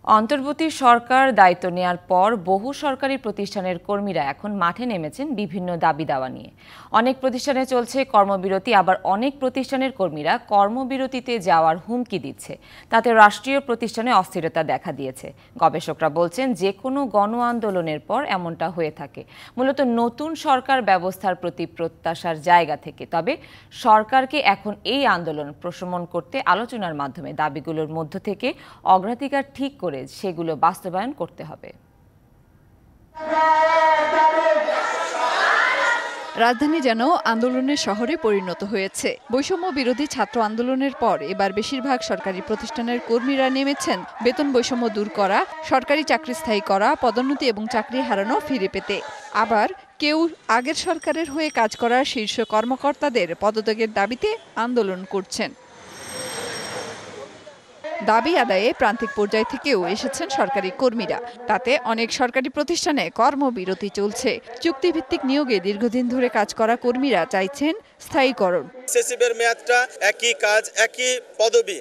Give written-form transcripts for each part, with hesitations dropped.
অন্তর্বর্তী সরকার দায়িত্ব নেয়ার পর বহু সরকারি প্রতিষ্ঠানের কর্মীরা এখন মাঠে নেমেছেন বিভিন্ন দাবি দাওয়া নিয়ে। অনেক প্রতিষ্ঠানে চলছে কর্মবিরতি, আবার অনেক প্রতিষ্ঠানের কর্মীরা কর্মবিরতিতে যাওয়ার হুমকি দিচ্ছে। তাতে রাষ্ট্রীয় প্রতিষ্ঠানে অস্থিরতা দেখা দিয়েছে। গবেষকরা বলছেন, যে কোনো গণ আন্দোলনের পর এমনটা হয়ে থাকে, মূলত নতুন সরকার ব্যবস্থার প্রতি প্রত্যাশার জায়গা থেকে। তবে সরকারকে এখন এই আন্দোলন প্রশমন করতে আলোচনার মাধ্যমে দাবিগুলোর মধ্য থেকে অগ্রাধিকার ঠিক করে সেগুলো বাস্তবায়ন করতে হবে। রাজধানী যেন আন্দোলনের শহরে পরিণত হয়েছে। বৈষম্য বিরোধী ছাত্র আন্দোলনের পর এবার বেশিরভাগ সরকারি প্রতিষ্ঠানের কর্মীরা নেমেছেন বেতন বৈষম্য দূর করা, সরকারি চাকরি স্থায়ী করা, পদোন্নতি এবং চাকরি হারানো ফিরে পেতে। আবার কেউ আগের সরকারের হয়ে কাজ করা শীর্ষ কর্মকর্তাদের পদত্যাগের দাবিতে আন্দোলন করছেন। দাবি আদায়ে প্রান্তিক পর্যায় থেকেও এসেছেন সরকারি কর্মীরা। তাতে অনেক সরকারি প্রতিষ্ঠানে কর্মবিরতি চলছে। চুক্তিভিত্তিক নিয়োগে দীর্ঘদিন ধরে কাজ করা কর্মীরা চাইছেন স্থায়ীকরণ। এসএসসির মেয়াদটা একই কাজ, একই পদবি,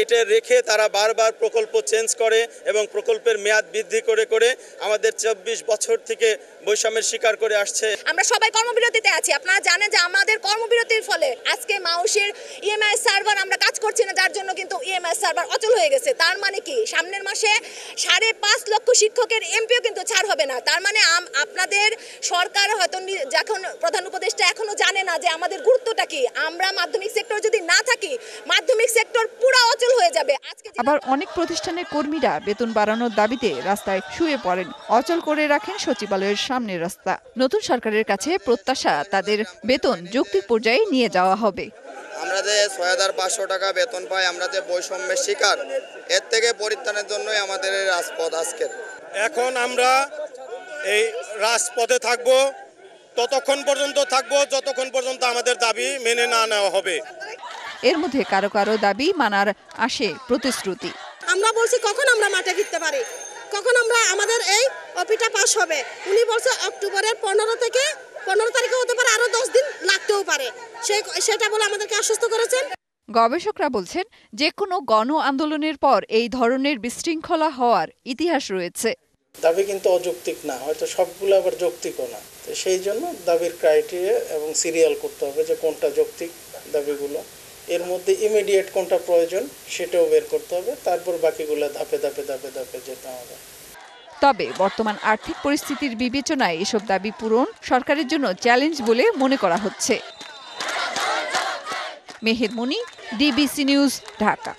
এটা রেখে তারা বারবার প্রকল্প চেঞ্জ করে এবং প্রকল্পের মেয়াদ বৃদ্ধি করে করে আমাদের ২৪ বছর থেকে বৈষম্যের শিকার করে আসছে। আমরা সবাই কর্মবিরতিতে আছি। আপনারা জানেন যে আমাদের কর্মবিরতির ফলে আজকে মাউসের ইএমআই সার্ভার আমরা কাজ করছি না, যার জন্য কিন্তু ইএমআই সার্ভার অচল হয়ে গেছে। তার মানে কি, সামনের মাসে ৫.৫ লক্ষ শিক্ষকের এমপিও কিন্তু ছাড় হবে না। তার মানে আপনাদের সরকার হয়তো যখন প্রধান উপদেষ্টা এখনো জানে না যে আমাদের গুরুত্বটা কি। আমরা মাধ্যমিক সেক্টর যদি না থাকি, মাধ্যমিক সেক্টর পুরো অচল হয়ে যাবে। আবার অনেক প্রতিষ্ঠানের কর্মীরা বেতন বাড়ানোর দাবিতে রাস্তায় শুয়ে পড়েন, অচল করে রাখেন সচিবালয়ের সামনের রাস্তা। নতুন সরকারের কাছে প্রত্যাশা তাদের বেতন যৌক্তিক পর্যায়ে নিয়ে যাওয়া হবে। আমরা যে ৬,৫০০ টাকা বেতন পাই, আমরা যে বৈষম্যের শিকার, এর থেকে পরিত্রাণের জন্যই আমাদের এই রাজপথ আজকের। এখন আমরা এই রাজপথে থাকবো, ততক্ষণ পর্যন্ত থাকবো যতক্ষণ পর্যন্ত আমাদের দাবি মেনে না নেওয়া হবে। এর মধ্যে কারো কারো দাবি মানার আসে প্রতিশ্রুতি। আমরা বলছি কখন আমরা মাঠে ফিরতে পারি, কখন আমরা আমাদের এই অপিটা পাস হবে। উনি বলছে অক্টোবরের 15 তারিখে হতে পারে, আরো 10 দিন লাগতেও পারে। সেটা বলে আমাদেরকে আশ্বস্ত করেছেন। গবেষকরা বলছেন, যে কোনো গণ আন্দোলনের পর এই ধরনের বিশৃঙ্খলা হওয়ার ইতিহাস রয়েছে। দাবি কিন্তু অযৌক্তিক না, হয়তো সবগুলো আবার যৌক্তিকও না। তো সেই জন্য দাবির ক্রাইটেরিয়া এবং সিরিয়াল করতে হবে যে কোনটা যৌক্তিক দাবিগুলো, এর মধ্যে ইমিডিয়েট কোনটা প্রয়োজন সেটাও বের করতে হবে। তারপর বাকিগুলো ধাপে ধাপে ধাপে ধাপে যেতে হবে। তবে বর্তমান আর্থিক পরিস্থিতির বিবেচনায় এসব দাবি পূরণ সরকারের জন্য চ্যালেঞ্জ বলে মনে করা হচ্ছে। মেহের মুনি, ডিবিসি নিউজ, ঢাকা।